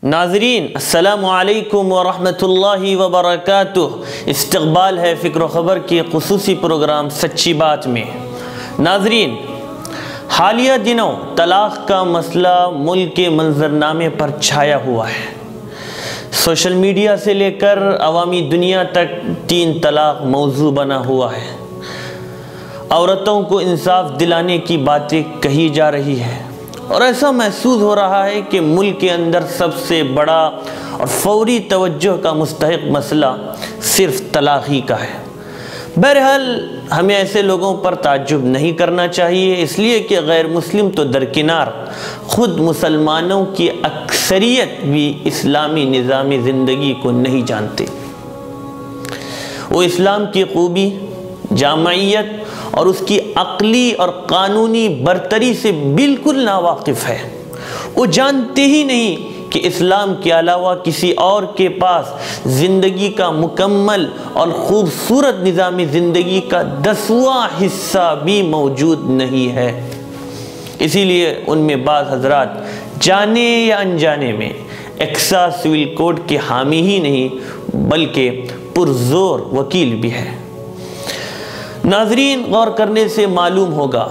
ناظرین السلام علیکم ورحمۃ اللہ وبرکاتہ۔ استقبال ہے فکر و خبر کے خصوصی پروگرام سچی بات میں۔ ناظرین، حالیہ دنوں طلاق کا مسئلہ ملک کے منظرنامے پر چھایا ہوا ہے۔ سوشل میڈیا سے لے کر عوامی دنیا تک 3 طلاق موضوع بنا ہوا ہے۔ عورتوں کو انصاف دلانے کی باتیں کہی جا رہی ہے اور ایسا محسوس ہو رہا ہے کہ ملک کے اندر سب سے بڑا اور فوری توجہ کا مستحق مسئلہ صرف طلاق ہی کا ہے۔ بہرحال ہمیں ایسے لوگوں پر تعجب نہیں کرنا چاہیے، اس لیے کہ غیر مسلم تو درکنار، خود مسلمانوں کی اکثریت بھی اسلامی نظام زندگی کو نہیں جانتے۔ وہ اسلام کی خوبی، جامعیت اور اس کی عقلی اور قانونی برتری سے بالکل ناواقف ہے۔ وہ جانتے ہی نہیں کہ اسلام کے علاوہ کسی اور کے پاس زندگی کا مکمل اور خوبصورت نظام زندگی کا 10واں حصہ بھی موجود نہیں ہے۔ اسی لیے ان میں بعض حضرات جانے یا انجانے میں ایکسا سول کوڈ کے حامی ہی نہیں بلکہ پرزور وکیل بھی ہے۔ ناظرین، غور کرنے سے معلوم ہوگا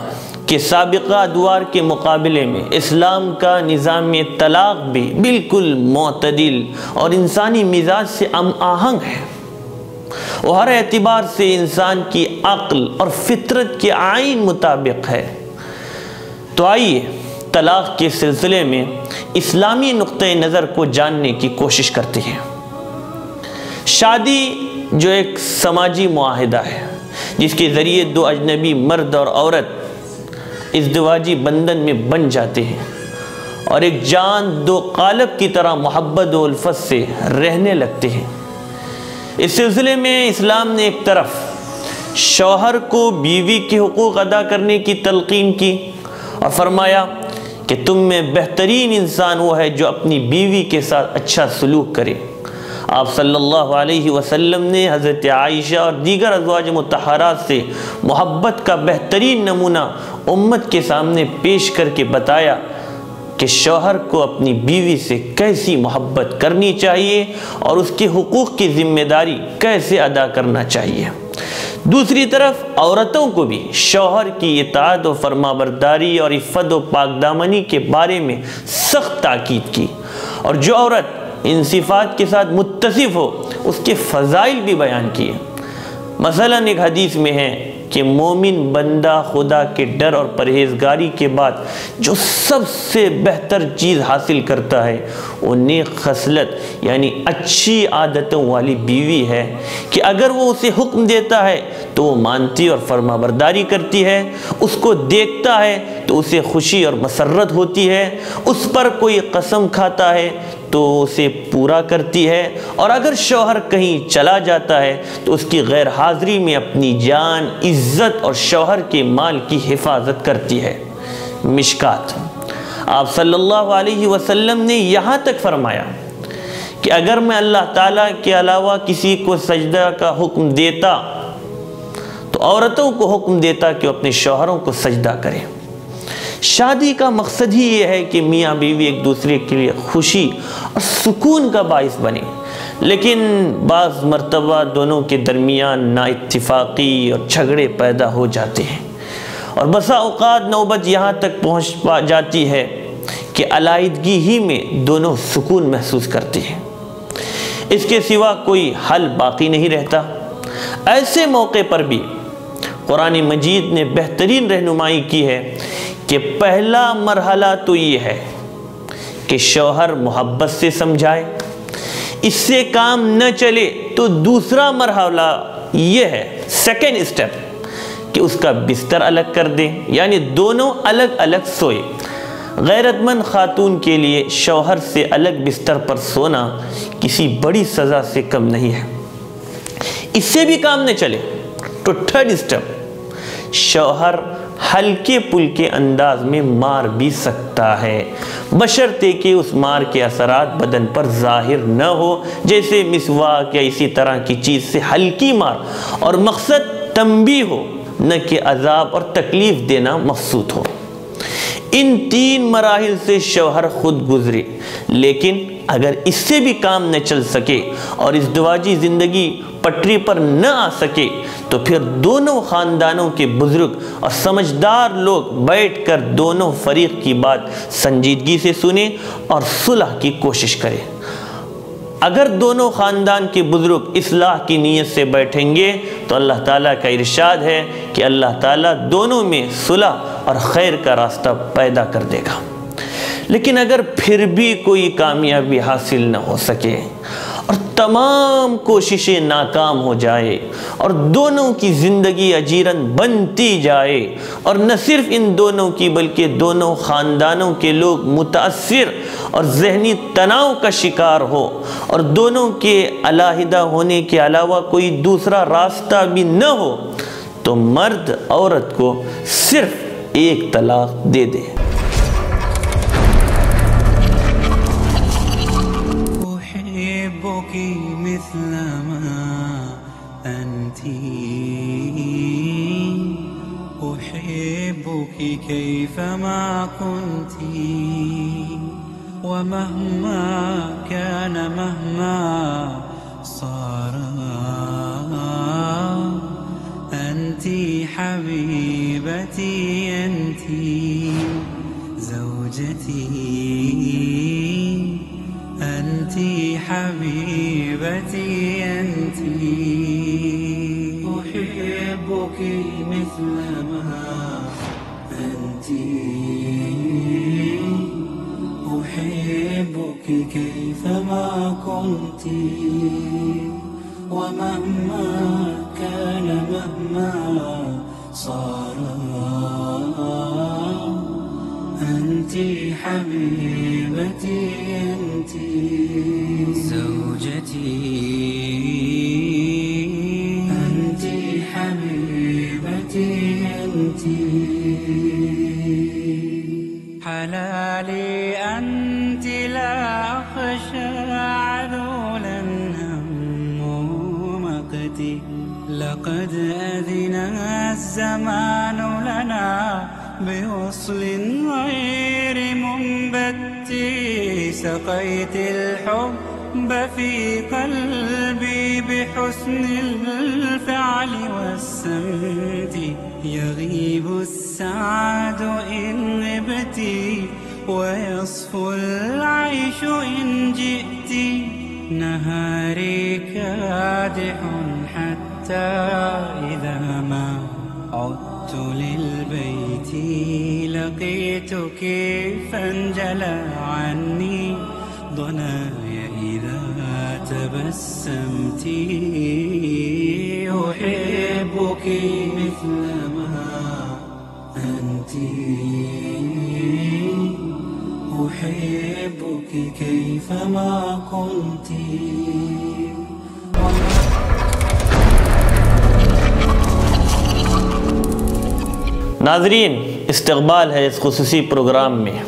کہ سابقہ ادوار کے مقابلے میں اسلام کا نظام طلاق بھی بالکل معتدل اور انسانی مزاج سے ہم آہنگ ہے۔ وہ ہر اعتبار سے انسان کی عقل اور فطرت کے آئین مطابق ہے۔ تو آئیے طلاق کے سلسلے میں اسلامی نقطۂ نظر کو جاننے کی کوشش کرتے ہیں۔ شادی جو ایک سماجی معاہدہ ہے جس کے ذریعے 2 اجنبی مرد اور عورت ازدواجی بندھن میں بن جاتے ہیں اور ایک جان 2 قالب کی طرح محبت و الفت سے رہنے لگتے ہیں۔ اس سلسلے میں اسلام نے ایک طرف شوہر کو بیوی کے حقوق ادا کرنے کی تلقین کی اور فرمایا کہ تم میں بہترین انسان وہ ہے جو اپنی بیوی کے ساتھ اچھا سلوک کرے۔ آپ صلی اللہ علیہ وسلم نے حضرت عائشہ اور دیگر ازواج مطہرات سے محبت کا بہترین نمونہ امت کے سامنے پیش کر کے بتایا کہ شوہر کو اپنی بیوی سے کیسی محبت کرنی چاہیے اور اس کے حقوق کی ذمہ داری کیسے ادا کرنا چاہیے۔ دوسری طرف عورتوں کو بھی شوہر کی اطاعت و فرمانبرداری اور عفت و پاکدامنی کے بارے میں سخت تاکید کی، اور جو عورت ان صفات کے ساتھ متصف ہو اس کے فضائل بھی بیان کیے۔ مثلا ایک حدیث میں ہے کہ مومن بندہ خدا کے ڈر اور پرہیزگاری کے بعد جو سب سے بہتر چیز حاصل کرتا ہے وہ نیک خصلت یعنی اچھی عادتوں والی بیوی ہے کہ اگر وہ اسے حکم دیتا ہے تو وہ مانتی اور فرمانبرداری کرتی ہے، اس کو دیکھتا ہے تو اسے خوشی اور مسرت ہوتی ہے، اس پر کوئی قسم کھاتا ہے تو اسے پورا کرتی ہے، اور اگر شوہر کہیں چلا جاتا ہے تو اس کی غیر حاضری میں اپنی جان، عزت اور شوہر کے مال کی حفاظت کرتی ہے۔ مشکات۔ آپ صلی اللہ علیہ وسلم نے یہاں تک فرمایا کہ اگر میں اللہ تعالیٰ کے علاوہ کسی کو سجدہ کا حکم دیتا تو عورتوں کو حکم دیتا کہ وہ اپنے شوہروں کو سجدہ کریں۔ شادی کا مقصد ہی یہ ہے کہ میاں بیوی ایک دوسرے کے لیے خوشی اور سکون کا باعث بنے، لیکن بعض مرتبہ دونوں کے درمیان نا اتفاقی اور جھگڑے پیدا ہو جاتے ہیں، اور بسا اوقات نوبت یہاں تک پہنچ جاتی ہے کہ علیحدگی ہی میں دونوں سکون محسوس کرتے ہیں، اس کے سوا کوئی حل باقی نہیں رہتا۔ ایسے موقع پر بھی قرآن مجید نے بہترین رہنمائی کی ہے کہ پہلا مرحلہ تو یہ ہے کہ شوہر محبت سے سمجھائے، اس سے کام نہ چلے تو دوسرا مرحلہ یہ ہے، سیکنڈ اسٹیپ، کہ اس کا بستر الگ کر دیں، یعنی دونوں الگ الگ سوئے۔ غیرت مند خاتون کے لیے شوہر سے الگ بستر پر سونا کسی بڑی سزا سے کم نہیں ہے۔ اس سے بھی کام نہ چلے تو تھرڈ اسٹیپ، شوہر ہلکے پھلکے انداز میں مار بھی سکتا ہے، بشرطے کہ اس مار کے اثرات بدن پر ظاہر نہ ہو، جیسے مسواک یا اسی طرح کی چیز سے ہلکی مار، اور مقصد تنبیہ ہو نہ کہ عذاب اور تکلیف دینا مقصود ہو۔ ان 3 مراحل سے شوہر خود گزرے، لیکن اگر اس سے بھی کام نہ چل سکے اور ازدواجی زندگی پٹری پر نہ آ سکے تو پھر دونوں خاندانوں کے بزرگ اور سمجھدار لوگ بیٹھ کر دونوں فریق کی بات سنجیدگی سے سنیں اور صلح کی کوشش کریں۔ اگر دونوں خاندان کے بزرگ اصلاح کی نیت سے بیٹھیں گے تو اللہ تعالیٰ کا ارشاد ہے کہ اللہ تعالیٰ دونوں میں صلح اور خیر کا راستہ پیدا کر دے گا۔ لیکن اگر پھر بھی کوئی کامیابی حاصل نہ ہو سکے اور تمام کوششیں ناکام ہو جائے اور دونوں کی زندگی اجیرن بنتی جائے اور نہ صرف ان دونوں کی بلکہ دونوں خاندانوں کے لوگ متاثر اور ذہنی تناؤ کا شکار ہو اور دونوں کے علیحدہ ہونے کے علاوہ کوئی دوسرا راستہ بھی نہ ہو تو مرد عورت کو صرف ایک طلاق دے دے۔ مثل ما أنت أحبك كيفما كنت ومهما كان مهما صار أنت حبيبتي أنت زوجتي أنت حبيبتي أنت أحبك مثل ما أنت أحبك كيفما كنت ومهما كان مهما صار أنت حبيبتي أنت زوجتي أنت حبيبتي أنت حلالي أنت لا أخشى عذولا هم مقتي لقد أذن الزمان لنا بوصل غير منبت سقيت الحب في قلبي بحسن الفعل والسمت يغيب السعد إن غبت ويصفو العيش إن جئت نهاري كادح حتى إذا ما عدت للبيت لقيتك فانجلى عني ضنايا إذا تبسمت أحبك مثل ما أنت أحبك كيفما كنت ناظرین، استقبال ہے اس خصوصی پروگرام میں۔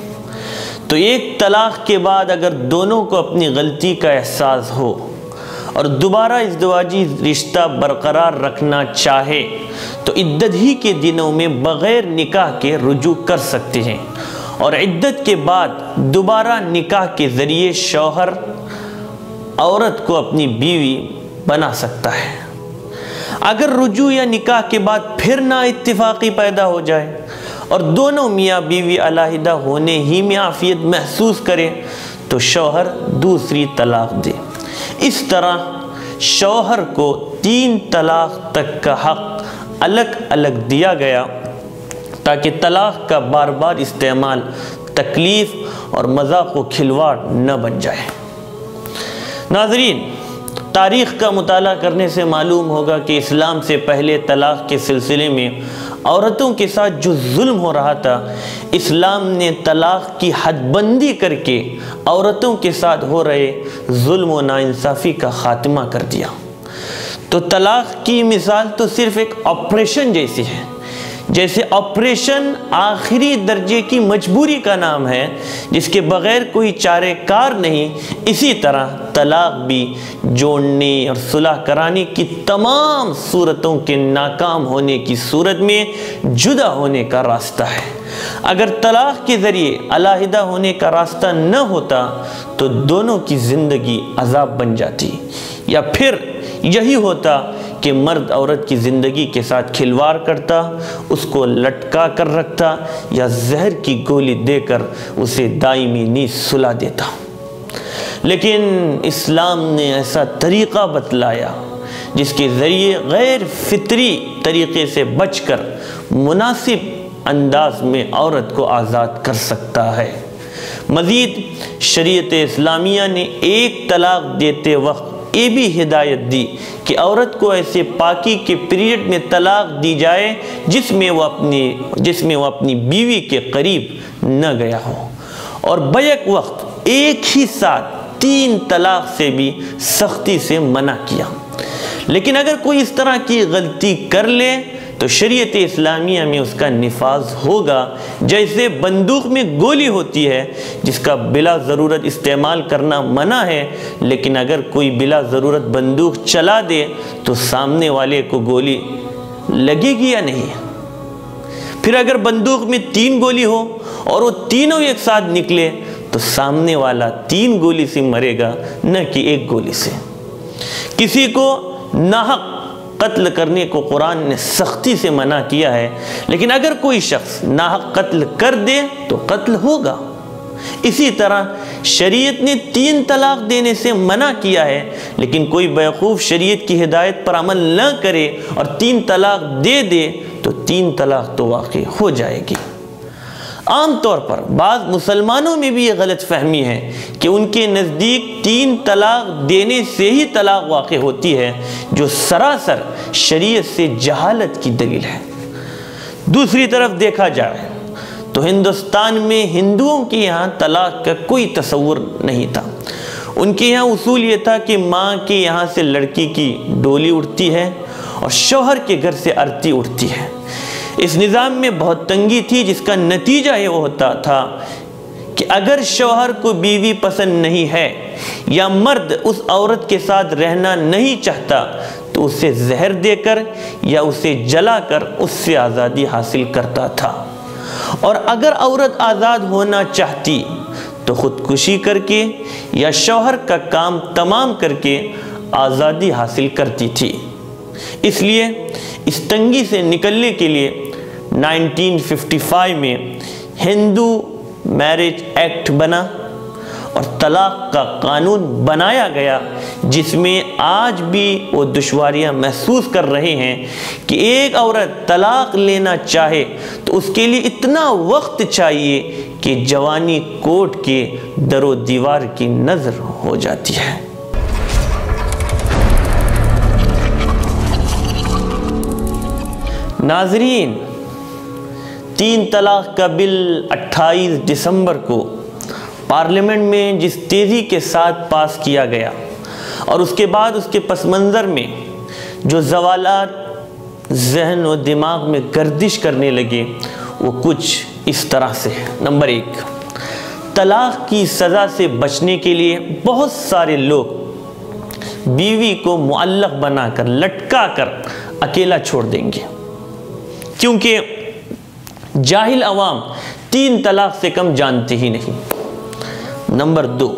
تو ایک طلاق کے بعد اگر دونوں کو اپنی غلطی کا احساس ہو اور دوبارہ ازدواجی رشتہ برقرار رکھنا چاہے تو عدت ہی کے دنوں میں بغیر نکاح کے رجوع کر سکتے ہیں، اور عدت کے بعد دوبارہ نکاح کے ذریعے شوہر عورت کو اپنی بیوی بنا سکتا ہے۔ اگر رجوع یا نکاح کے بعد پھر نا اتفاقی پیدا ہو جائے اور دونوں میاں بیوی علیحدہ ہونے ہی میں عافیت محسوس کرے تو شوہر دوسری طلاق دے۔ اس طرح شوہر کو 3 طلاق تک کا حق الگ الگ دیا گیا تاکہ طلاق کا بار بار استعمال تکلیف اور مذاق و کھلواڑ نہ بن جائے۔ ناظرین، تاریخ کا مطالعہ کرنے سے معلوم ہوگا کہ اسلام سے پہلے طلاق کے سلسلے میں عورتوں کے ساتھ جو ظلم ہو رہا تھا، اسلام نے طلاق کی حد بندی کر کے عورتوں کے ساتھ ہو رہے ظلم و ناانصافی کا خاتمہ کر دیا۔ تو طلاق کی مثال تو صرف ایک آپریشن جیسی ہے، جیسے آپریشن آخری درجے کی مجبوری کا نام ہے جس کے بغیر کوئی چارہ کار نہیں، اسی طرح طلاق بھی جوڑنے اور صلح کرانے کی تمام صورتوں کے ناکام ہونے کی صورت میں جدا ہونے کا راستہ ہے۔ اگر طلاق کے ذریعے علیحدہ ہونے کا راستہ نہ ہوتا تو دونوں کی زندگی عذاب بن جاتی، یا پھر یہی ہوتا کہ مرد عورت کی زندگی کے ساتھ کھلواڑ کرتا، اس کو لٹکا کر رکھتا یا زہر کی گولی دے کر اسے دائمی نیند سلا دیتا۔ لیکن اسلام نے ایسا طریقہ بتلایا جس کے ذریعے غیر فطری طریقے سے بچ کر مناسب انداز میں عورت کو آزاد کر سکتا ہے۔ مزید شریعت اسلامیہ نے ایک طلاق دیتے وقت یہ بھی ہدایت دی کہ عورت کو ایسے پاکی کے پیریڈ میں طلاق دی جائے جس میں وہ اپنی بیوی کے قریب نہ گیا ہو، اور بیک وقت ایک ہی ساتھ 3 طلاق سے بھی سختی سے منع کیا۔ لیکن اگر کوئی اس طرح کی غلطی کر لے تو شریعت اسلامیہ میں اس کا نفاذ ہوگا، جیسے بندوق میں گولی ہوتی ہے جس کا بلا ضرورت استعمال کرنا منع ہے، لیکن اگر کوئی بلا ضرورت بندوق چلا دے تو سامنے والے کو گولی لگے گی یا نہیں؟ پھر اگر بندوق میں 3 گولی ہو اور وہ تینوں ایک ساتھ نکلے تو سامنے والا 3 گولی سے مرے گا، نہ کہ 1 گولی سے۔ کسی کو ناحق قتل کرنے کو قرآن نے سختی سے منع کیا ہے، لیکن اگر کوئی شخص ناحق قتل کر دے تو قتل ہوگا۔ اسی طرح شریعت نے 3 طلاق دینے سے منع کیا ہے، لیکن کوئی بیوقوف شریعت کی ہدایت پر عمل نہ کرے اور 3 طلاق دے دے تو 3 طلاق تو واقع ہو جائے گی۔ عام طور پر بعض مسلمانوں میں بھی یہ غلط فہمی ہے کہ ان کے نزدیک 3 طلاق دینے سے ہی طلاق واقع ہوتی ہے، جو سراسر شریعت سے جہالت کی دلیل ہے۔ دوسری طرف دیکھا جائے تو ہندوستان میں ہندوؤں کے یہاں طلاق کا کوئی تصور نہیں تھا۔ ان کے یہاں اصول یہ تھا کہ ماں کے یہاں سے لڑکی کی ڈولی اٹھتی ہے اور شوہر کے گھر سے ارتی اٹھتی ہے۔ اس نظام میں بہت تنگی تھی، جس کا نتیجہ یہ ہوتا تھا کہ اگر شوہر کو بیوی پسند نہیں ہے یا مرد اس عورت کے ساتھ رہنا نہیں چاہتا تو اسے زہر دے کر یا اسے جلا کر اس سے آزادی حاصل کرتا تھا، اور اگر عورت آزاد ہونا چاہتی تو خودکشی کر کے یا شوہر کا کام تمام کر کے آزادی حاصل کرتی تھی۔ اس لیے اس تنگی سے نکلنے کے لیے 1955 میں ہندو میرج ایکٹ بنا اور طلاق کا قانون بنایا گیا، جس میں آج بھی وہ دشواریاں محسوس کر رہے ہیں کہ ایک عورت طلاق لینا چاہے تو اس کے لیے اتنا وقت چاہیے کہ جوانی کوٹ کے در و دیوار کی نظر ہو جاتی ہے۔ ناظرین، 3 طلاق کا بل 28 دسمبر کو پارلیمنٹ میں جس تیزی کے ساتھ پاس کیا گیا، اور اس کے بعد اس کے پس منظر میں جو زوالات ذہن و دماغ میں گردش کرنے لگے، وہ کچھ اس طرح سے ہے۔ نمبر 1، طلاق کی سزا سے بچنے کے لیے بہت سارے لوگ بیوی کو معلق بنا کر لٹکا کر اکیلا چھوڑ دیں گے، کیونکہ جاہل عوام 3 طلاق سے کم جانتے ہی نہیں۔ نمبر 2،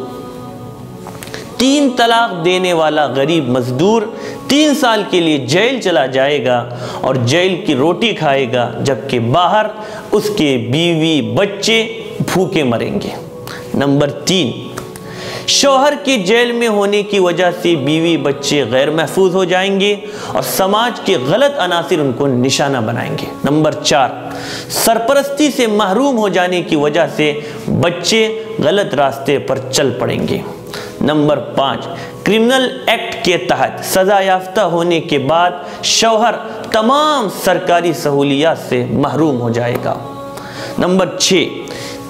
3 طلاق دینے والا غریب مزدور 3 سال کے لیے جیل چلا جائے گا اور جیل کی روٹی کھائے گا، جبکہ باہر اس کے بیوی بچے بھوکے مریں گے۔ نمبر 3، شوہر کے جیل میں ہونے کی وجہ سے بیوی بچے غیر محفوظ ہو جائیں گے اور سماج کے غلط عناصر ان کو نشانہ بنائیں گے۔ نمبر 4، سرپرستی سے محروم ہو جانے کی وجہ سے بچے غلط راستے پر چل پڑیں گے۔ نمبر 5، کرمنل ایکٹ کے تحت سزا یافتہ ہونے کے بعد شوہر تمام سرکاری سہولیات سے محروم ہو جائے گا۔ نمبر 6،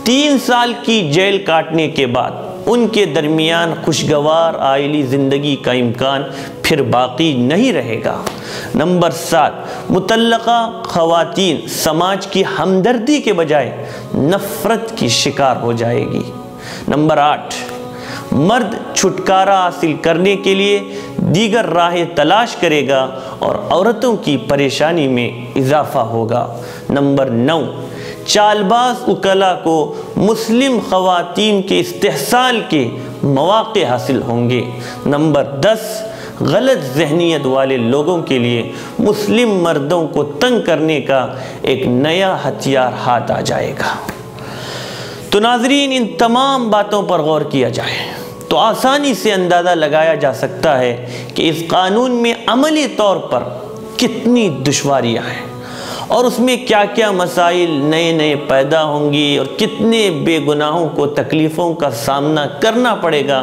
3 سال کی جیل کاٹنے کے بعد ان کے درمیان خوشگوار عائلی زندگی کا امکان پھر باقی نہیں رہے گا۔ نمبر 7، مطلقہ خواتین سماج کی ہمدردی کے بجائے نفرت کی شکار ہو جائے گی۔ نمبر 8، مرد چھٹکارا حاصل کرنے کے لیے دیگر راہیں تلاش کرے گا اور عورتوں کی پریشانی میں اضافہ ہوگا۔ نمبر 9، چالباز وکلا کو مسلم خواتین کے استحصال کے مواقع حاصل ہوں گے۔ نمبر 10، غلط ذہنیت والے لوگوں کے لیے مسلم مردوں کو تنگ کرنے کا ایک نیا ہتھیار ہاتھ آ جائے گا۔ تو ناظرین، ان تمام باتوں پر غور کیا جائے تو آسانی سے اندازہ لگایا جا سکتا ہے کہ اس قانون میں عملی طور پر کتنی دشواریاں ہیں اور اس میں کیا کیا مسائل نئے پیدا ہوں گی اور کتنے بے گناہوں کو تکلیفوں کا سامنا کرنا پڑے گا،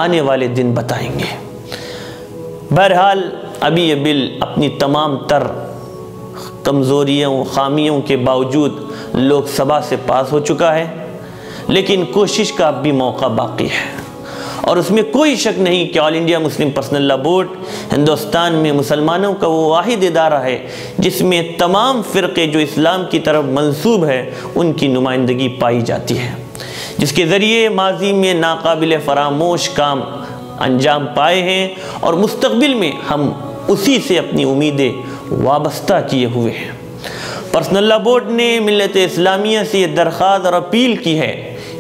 آنے والے دن بتائیں گے۔ بہرحال ابھی یہ بل اپنی تمام تر کمزوریوں خامیوں کے باوجود لوک سبھا سے پاس ہو چکا ہے، لیکن کوشش کا اب بھی موقع باقی ہے، اور اس میں کوئی شک نہیں کہ آل انڈیا مسلم پرسنل لا بورڈ ہندوستان میں مسلمانوں کا وہ واحد ادارہ ہے جس میں تمام فرقے جو اسلام کی طرف منسوب ہے ان کی نمائندگی پائی جاتی ہے، جس کے ذریعے ماضی میں ناقابل فراموش کام انجام پائے ہیں اور مستقبل میں ہم اسی سے اپنی امیدیں وابستہ کیے ہوئے ہیں۔ پرسنل لا بورڈ نے ملت اسلامیہ سے یہ درخواست اور اپیل کی ہے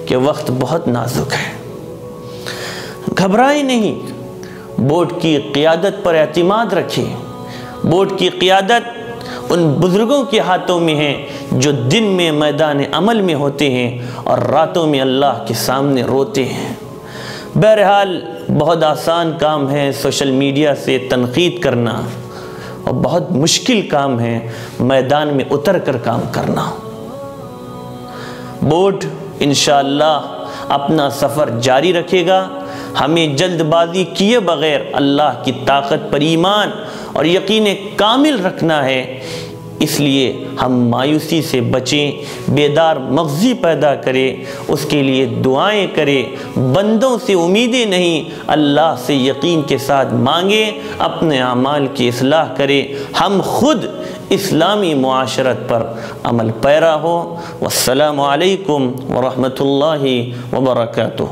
کہ وقت بہت نازک ہے، گھبرائیں نہیں، بورڈ کی قیادت پر اعتماد رکھیں۔ بورڈ کی قیادت ان بزرگوں کے ہاتھوں میں ہے جو دن میں میدان عمل میں ہوتے ہیں اور راتوں میں اللہ کے سامنے روتے ہیں۔ بہرحال بہت آسان کام ہے سوشل میڈیا سے تنقید کرنا، اور بہت مشکل کام ہے میدان میں اتر کر کام کرنا۔ بورڈ انشاءاللہ اپنا سفر جاری رکھے گا۔ ہمیں جلد بازی کیے بغیر اللہ کی طاقت پر ایمان اور یقین کامل رکھنا ہے، اس لیے ہم مایوسی سے بچیں، بیدار مغزی پیدا کریں، اس کے لیے دعائیں کریں، بندوں سے امیدیں نہیں، اللہ سے یقین کے ساتھ مانگیں، اپنے اعمال کی اصلاح کریں، ہم خود اسلامی معاشرت پر عمل پیرا ہو۔ والسلام علیکم ورحمۃ اللہ وبرکاتہ۔